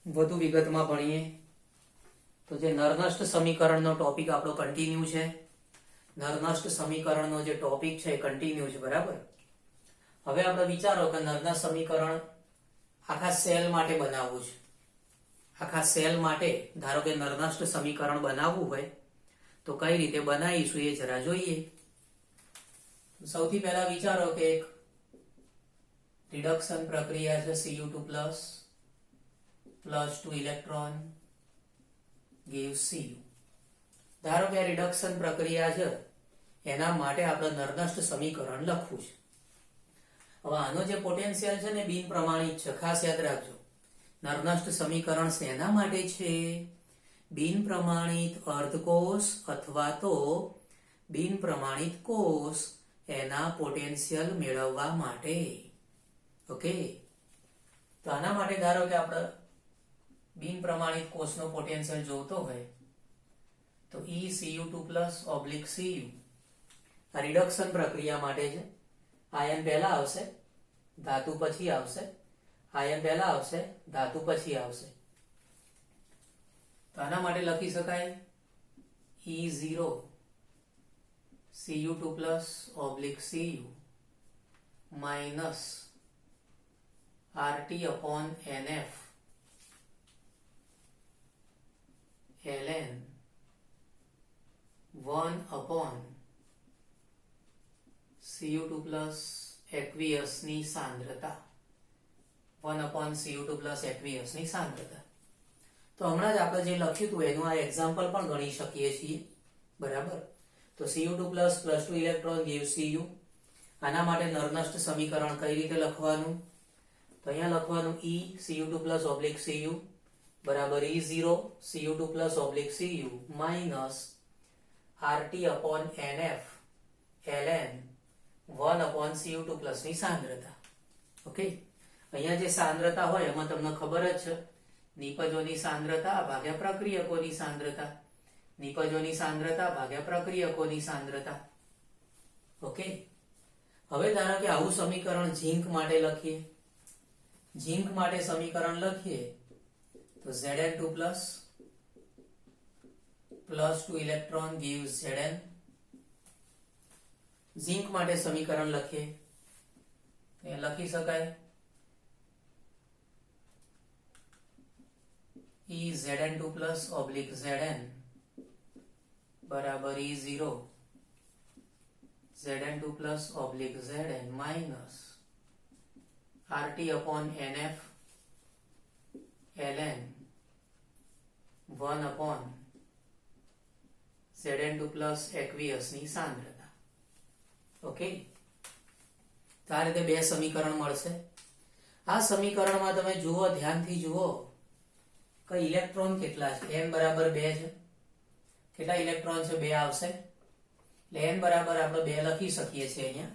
વધુ વિગતમાં ભણીએ તો જે નરનષ્ટ સમીકરણનો ટોપિક આપણો કન્ટિન્યુ છે. નરનષ્ટ સમીકરણનો જે ટોપિક છે એ કન્ટિન્યુ છે, બરાબર. હવે આપણે વિચારો કે નરનષ્ટ સમીકરણ આખા સેલ માટે બનાવવું છે. આખા સેલ માટે ધારો કે નરનષ્ટ સમીકરણ બનાવવું હોય તો કઈ રીતે બનાવીશું એ જરા જોઈએ. સૌથી પહેલા વિચારો કે એક રિડક્શન પ્રક્રિયા છે. Cu2+ +2 electron gives Cu. ધારો કે રિડક્શન પ્રક્રિયા છે, એના માટે આપણે નરનષ્ટ સમીકરણ લખવું છે. હવે આનો જે પોટેન્શિયલ છે ને બિન પ્રમાણિત છે, ખાસ યાદ રાખજો. નરનષ્ટ સમીકરણ શેના માટે છે? બિન પ્રમાણિત અર્ધકોષ અથવા તો બિન પ્રમાણિત કોષ એના પોટેન્શિયલ મેળવવા માટે. ઓકે, તો આના માટે ધારો કે આપણે બિન પ્રમાણિત કોષનો પોટેન્શિયલ જોતો હોય તો ECU2+/Cu આ રિડક્શન પ્રક્રિયા માટે છે. આયન પહેલા આવશે, ધાતુ પછી આવશે. આયન પહેલા આવશે, ધાતુ પછી આવશે. તો આના માટે લખી શકાય E0 Cu2+/Cu RT/NF ln 1/Cu2+ aqueous ની સાંદ્રતા. 1/Cu2+ aqueous ની સાંદ્રતા. તો હમણાં જ આપણે જે લખ્યું હતું એનું આ એક્ઝામ્પલ પણ ગણી શકીએ છીએ, બરાબર. તો Cu2+ +2 ઇલેક્ટ્રોન gives Cu. આના માટે નરનષ્ટ સમીકરણ કઈ રીતે લખવાનું? તો અહીંયા લખવાનું ECU2+/Cu બરાબર E0 Cu2+/Cu RT/NF ln 1/Cu2+ ની સાંદ્રતા. ઓકે, અહીંયા જે સાંદ્રતા હોય એમાં તમને ખબર જ છે, નિપજોની સાંદ્રતા ભાગ્યા પ્રક્રિયકોની સાંદ્રતા. નિપજોની સાંદ્રતા ભાગ્યા પ્રક્રિયકોની સાંદ્રતા. ઓકે, હવે ધારો કે આવું સમીકરણ ઝીંક માટે લખીએ. ઝીંક માટે સમીકરણ લખીએ તો Zn2+ +2 ઇલેક્ટ્રોન gives Zn. ઝીંક માટે સમીકરણ લખીએ તો લખી શકાય EZn2+/Zn બરાબર E0 Zn2+/Zn RT/NF ln 1/Zn2+ aqueous ની સાંદ્રતા. ઓકે, તો આ રીતે બે સમીકરણ મળશે. આ સમીકરણમાં તમે જુઓ, ધ્યાનથી જુઓ કે ઇલેક્ટ્રોન કેટલા છે. n બરાબર 2 છે. કેટલા ઇલેક્ટ્રોન છે? 2 આવશે. એટલે n બરાબર આપણે 2 લખી શકીએ છીએ. અહીંયા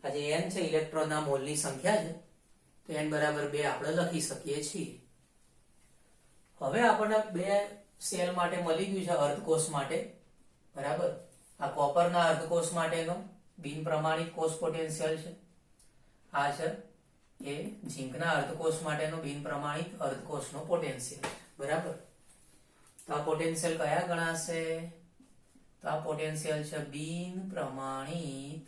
આ જે n છે ઇલેક્ટ્રોનના મોલની સંખ્યા છે, તો n બરાબર 2 આપણે લખી શકીએ છીએ. હવે આપણને બે સેલ માટે મળી ગયું છે, અર્ધકોષ માટે, બરાબર. આ કોપરના અર્ધકોષ માટેનો બિન પ્રમાણિત કોષ પોટેન્શિયલ છે. આ છે એ ઝીંકના અર્ધકોષ માટેનો બિન પ્રમાણિત અર્ધકોષનો પોટેન્શિયલ, બરાબર. તો આ પોટેન્શિયલ કયા ગણાશે? તો આ પોટેન્શિયલ છે બિન પ્રમાણિત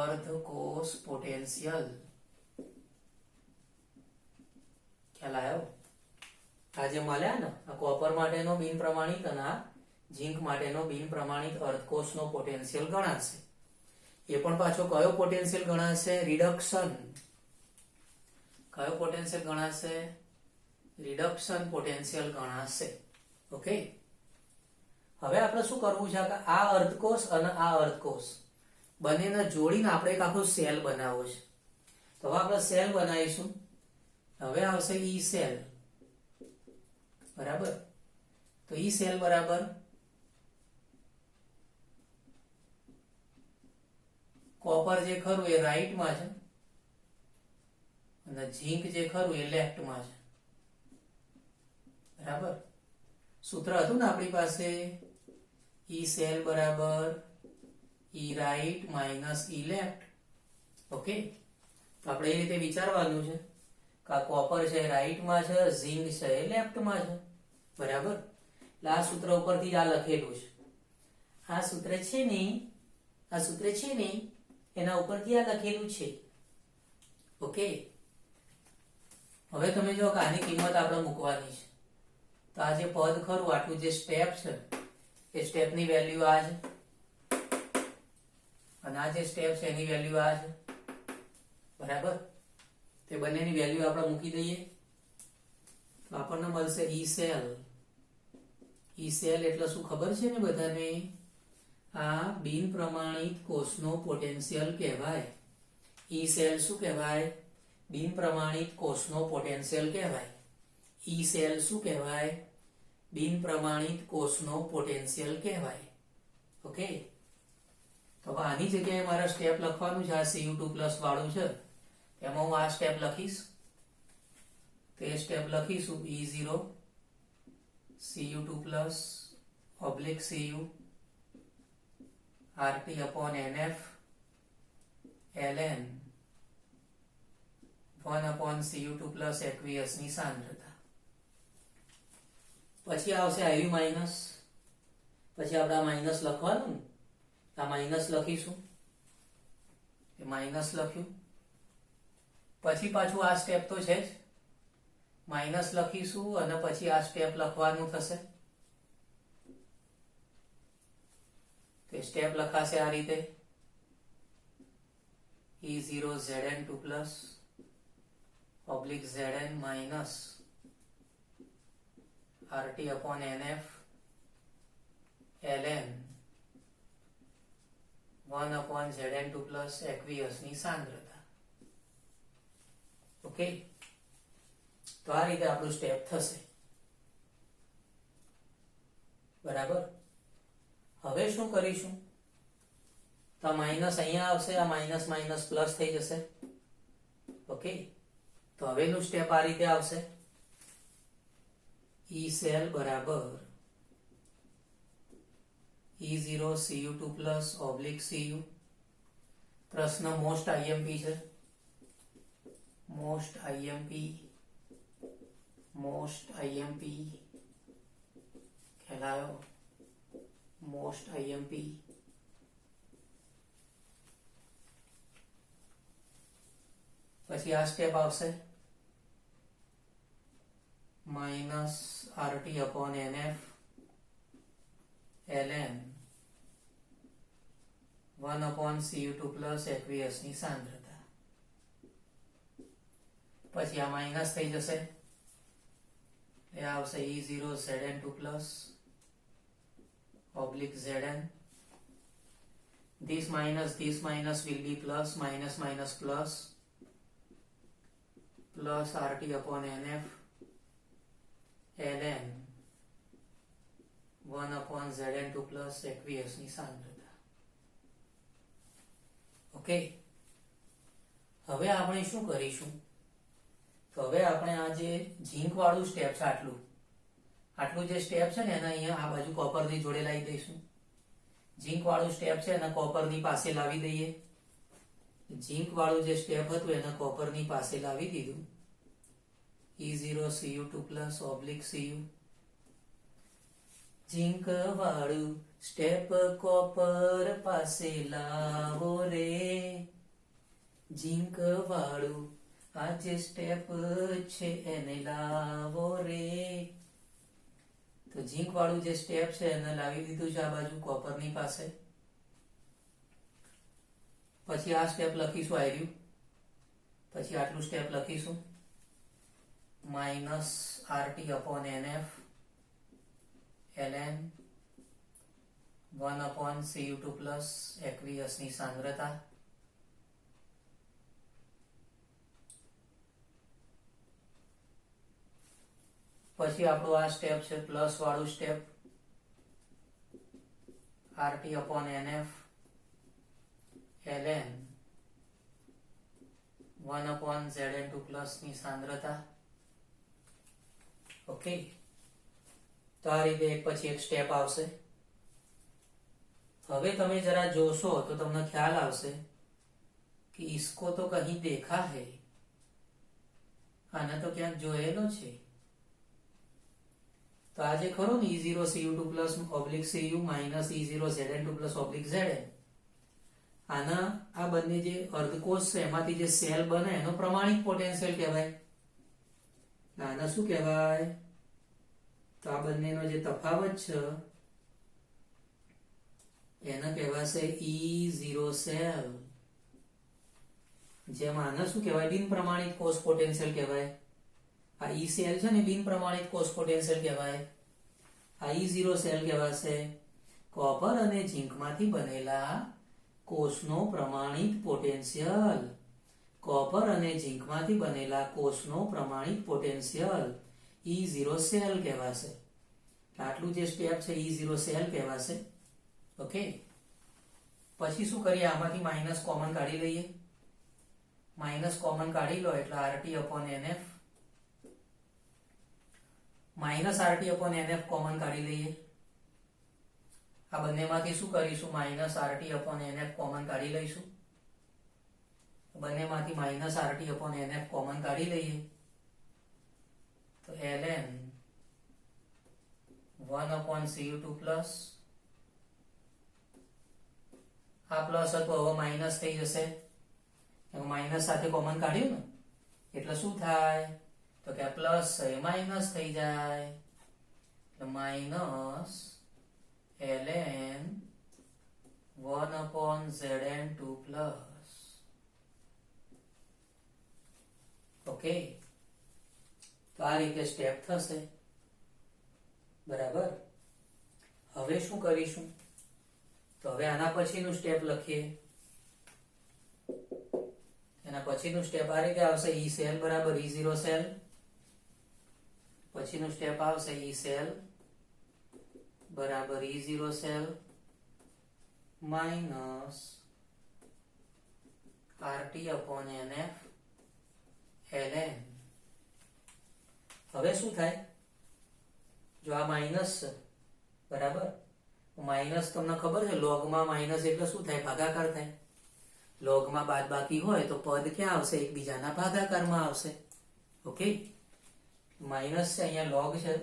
અર્ધકોષ પોટેન્શિયલ. ખ્યાલ આવ્યો? આ જે મળ્યા ને, આ કોપર માટેનો બિન પ્રમાણિત અને આ ઝીંક માટેનો બિન પ્રમાણિત અર્ધકોષનો પોટેન્શિયલ ગણાશે. એ પણ પાછો કયો પોટેન્શિયલ ગણાશે? રિડક્શન. કયો પોટેન્શિયલ ગણાશે? રિડક્શન પોટેન્શિયલ ગણાશે. ઓકે, હવે આપણે શું કરવું છે કે આ અર્ધકોષ અને આ અર્ધકોષ બંનેને જોડીને આપણે એક આખો સેલ બનાવવો છે. તો હવે આપણે સેલ બનાવીશું. હવે આવશે ઈ સેલ, બરાબર. તો ઈ સેલ બરાબર કોપર જે ખરું એ રાઈટમાં છે અને ઝીંક જે ખરું એ લેફ્ટમાં છે, બરાબર. સૂત્ર હતું ને આપણી પાસે ઈ સેલ બરાબર ઈ રાઈટ માઇનસ ઈ લેફ્ટ. ઓકે, તો આપણે એ રીતે વિચારવાનું છે કે આ કોપર છે રાઈટમાં છે, ઝિંક છે એ લેફ્ટમાં છે, બરાબર. એટલે આ સૂત્ર ઉપરથી આ લખેલું છે, આ સૂત્ર છે ને એના ઉપરથી આ લખેલું છે. ઓકે, હવે તમે જો કે આની કિંમત આપણે મૂકવાની છે. તો આ જે પદ ખરું, આટલું જે સ્ટેપ છે એ સ્ટેપની વેલ્યુ આ છે, અને આ જે સ્ટેપ છે એની વેલ્યુ આ છે, બરાબર. તે બંનેની વેલ્યુ આપણે મૂકી દઈએ તો આપણને મળશે ઈ સેલ. ઈ સેલ એટલે શું ખબર છે ને બધાને? આ બિન પ્રમાણિત કોષનો પોટેન્શિયલ કહેવાય. ઈ સેલ શું કહેવાય? બિન પ્રમાણિત કોષનો પોટેન્શિયલ કહેવાય. ઈ સેલ શું કહેવાય? બિન પ્રમાણિત કોષનો પોટેન્શિયલ કહેવાય. ઓકે, તો આની જગ્યાએ મારે સ્ટેપ લખવાનું છે. આ Cu2+ વાળું છે એમાં હું આ સ્ટેપ લખીશ. તે સ્ટેપ લખીશું E0 Cu2+ / Cu RT/NF ln 1/Cu2+ aqueous ની સાંદ્રતા. પછી આવશે આયુ માઇનસ. પછી આપણે આ માઇનસ લખવાનું, આ માઇનસ લખીશું, એ માઇનસ લખ્યું. પછી પાછું આ સ્ટેપ તો છે જ, માઇનસ લખીશું અને પછી આ સ્ટેપ લખવાનું થશે. તે સ્ટેપ લખાશે આ રીતે E0 Zn2+ / Zn minus RT/NF ln 1/Zn2+ aqueous ની સાંદ્રતા. ઓકે, તો આ રીતે આપણું સ્ટેપ થશે, બરાબર. હવે શું કરીશું? તો માઇનસ અહીંયા આવશે, આ માઇનસ માઇનસ પ્લસ થઈ જશે. ઓકે, તો હવેનું સ્ટેપ આ રીતે આવશે. ઈ સેલ બરાબર E0 Cu2+ / Cu. પ્રશ્ન મોસ્ટ આઈએમપી છે, મોસ્ટ આઈએમપી ખેલાયો, મોસ્ટ આઈએમપી. પછી આ સ્ટેપ આવશે minus RT/NF ln 1/Cu2+ aqueous ની સાંદ્રતા. પછી આ માઇનસ થઈ જશે, એ આવશે E0 Zn2+ / Zn. This minus will be plus, minus plus RT/NF ln 1/Zn2+ aqueous ની સાંદ્રતા. ઓકે, હવે આપણે શું કરીશું? તો હવે આપણે આ જે ઝીંક વાળું સ્ટેપ છે, આટલું જે સ્ટેપ છે ને એને અહીંયા આ બાજુ કોપરની જોડે લાવી દઈશું. ઝીંક વાળું સ્ટેપ છે એને કોપરની પાસે લાવી દઈએ. ઝીંક વાળું જે સ્ટેપ હતું એને કોપરની પાસે લાવી દીધું. E0 Cu2+ / Cu. ઝીંક વાળું સ્ટેપ કોપર પાસે લાવો રે, ઝીંક વાળું આ જે સ્ટેપ છે એને લાવો રે. તો ઝીંક વાળું જે સ્ટેપ છે એને લાવી દીધું છે આ બાજુ કોપરની પાસે. પછી આ સ્ટેપ લખીશું આયર્યું. પછી આટલું સ્ટેપ લખીશું minus RT/NF ln 1/Cu2+ aqueous ની સાંદ્રતા. પછી આપણું આ સ્ટેપ છે પ્લસ વાળું સ્ટેપ, RT/NF ln 1/Zn2+ ની સાંદ્રતા. ઓકે, તો આ રીતે એક પછી એક સ્ટેપ આવશે. હવે તમે જરા જોશો તો તમને ખ્યાલ આવશે कि इसको तो कहीं देखा है, આને તો ક્યાંક જોયેલો છે. તો આ જે ખરો ને E0 Cu2 plus oblique Cu minus E0 Zn2 plus oblique Zn, આના આ બંને જે અર્ધકોષ છે એમાંથી જે સેલ બને એનો પ્રમાણિત પોટેન્શિયલ કહેવાય. આને શું કહેવાય? તો આ બંનેનો જે તફાવત છે એને કહેવાશે E0 સેલ. જેમ આને શું કહેવાય? બિન પ્રમાણિત કોષ પોટેન્શિયલ કહેવાય. આ E સેલ છે ને બિન પ્રમાણિત કોષ પોટેન્શિયલ કહેવાય. આ E0 સેલ કહેવાશે કોપર અને ઝીંકમાંથી બનેલા કોષનો પ્રમાણિત પોટેન્શિયલ. કોપર અને ઝીંકમાંથી બનેલા કોષનો પ્રમાણિત પોટેન્શિયલ E0 સેલ કહેવાશે. આટલું જે સ્ટેપ છે E0 સેલ કહેવાશે. ઓકે, પછી શું કરીએ? આમાંથી માઇનસ કોમન કાઢી લઈએ. માઇનસ કોમન કાઢી લો એટલે RT/NF, માઇનસ RT/NF કોમન કાઢી લઈએ. આ બંનેમાંથી શું કરીશું? માઇનસ RT/NF કોમન કાઢી લઈશું. બંનેમાંથી માઇનસ RT/NF કોમન કાઢી લઈએ તો ln 1/Cu2 પ્લસ, આ પ્લસ હતું હવે માઇનસ થઈ જશે. માઇનસ સાથે કોમન કાઢ્યું ને એટલે શું થાય? તો કે પ્લસ એ માઇનસ થઈ જાય એટલે minus ln 1/Zn2 plus. Okay, તો આ રીતે સ્ટેપ થશે. બરાબર. હવે શું કરીશું? તો હવે આના પછીનું સ્ટેપ લખીએ. એના પછીનું સ્ટેપ આ રીતે આવશે: E સેલ બરાબર E0 સેલ. પછીનું સ્ટેપ આવશે E સેલ બરાબર E0 cell minus RT/NF ln. હવે શું થાય? જો આ માઇનસ છે બરાબર, માઇનસ તમને ખબર છે લોગમાં માઇનસ એટલે શું થાય? ભાગાકાર થાય. લોગમાં બાદબાકી હોય તો પદ ક્યાં આવશે? એકબીજાના ભાગાકારમાં આવશે. ઓકે, માઇનસ છે અહીંયા લોગ છે,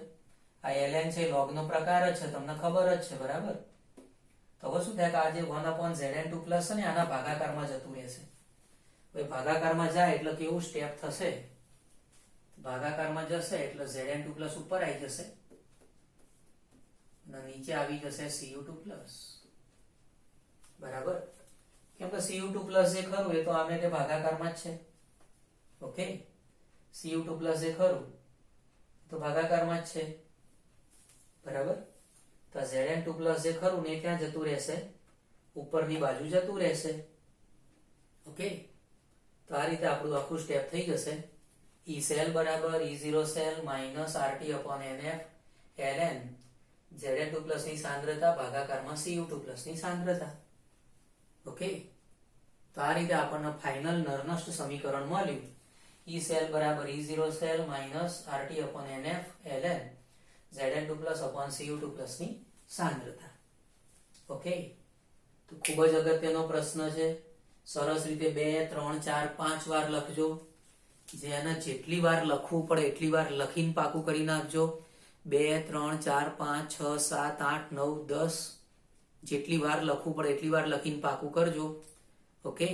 આ ln છે લોગનો પ્રકાર જ છે, તમને ખબર જ છે. બરાબર. તો હવે શું થાય કે આ જે 1/Zn2 પ્લસ છે ને આના ભાગાકારમાં જતું રહેશે. ભાઈ ભાગાકારમાં જાય એટલે કેવું સ્ટેપ થશે? ભાગાકારમાં જશે એટલે Zn2 પ્લસ ઉપર આવી જશે અને નીચે આવી જશે Cu2 પ્લસ. બરાબર. કેમ કે Cu2 પ્લસ જે ખરું એ તો આમે તે ભાગાકારમાં જ છે. ઓકે, Cu2 પ્લસ જે ખરું તો ભાગાકારમાં જ છે. બરાબર. તો Zn2 પ્લસ જે ખરું ને ક્યાં જતું રહેશે? ઉપરની બાજુ જતું રહેશે. ઓકે, તો આ રીતે આપણું આખું સ્ટેપ થઈ જશે. E સેલ બરાબર E0 cell minus RT/NF ln Zn2 plus ની સાંદ્રતા ભાગાકારમાં Cu2 પ્લસ ની સાંદ્રતા. ઓકે, તો આ રીતે આપણને ફાઇનલ નરનસ્ટ સમીકરણ મળ્યું. E સેલ બરાબર E0 cell minus RT/NF ln Zn2 plus Cu2 plus ની સાંદ્રતા. ઓકે, તો ખૂબ જ અગત્યનો પ્રશ્ન છે. સરસ રીતે 2, 3, 4, 5 વાર લખજો. જેને જેટલી વાર લખવું પડે એટલી વાર લખીને પાકું કરી નાખજો. 2, 3, 4, 5, 6, 7, 8, 9, 10 જેટલી વાર લખવું પડે એટલી વાર લખીને પાકું કરજો. ઓકે.